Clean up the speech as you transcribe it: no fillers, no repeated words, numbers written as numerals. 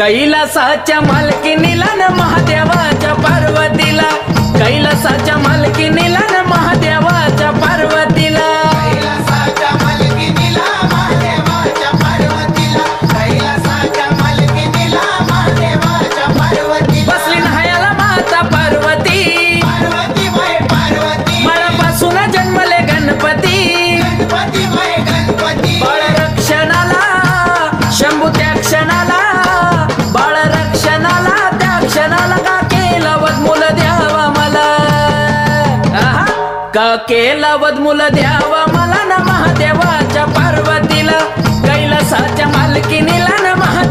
कैलासाच्या मालकीनीला न महादेवाच्या पार्वतीला, कैलासाच्या मालकीनीला न महादेवाच्या पार्वतीला, कैलासाच्या मालकीनीला महादेवाच्या पार्वतीला, कैलासाच्या मालकीनीला महादेवाच्या पार्वतीला बसली न्हायाला माता पार्वती, पार्वती वय पार्वती बाळापासून जन्मले गणपती, गणपती वय गणपती बाळ रक्षणाला शंभू त्या क्षणाला, बाळ रक्षणाला त्या क्षणाला का केला वदमूल द्यावा मला, का केला वदमूल द्यावा मला न महादेवाच्या पार्वतीला, कैलासाच्या मालकीनीला न महादेवाच्या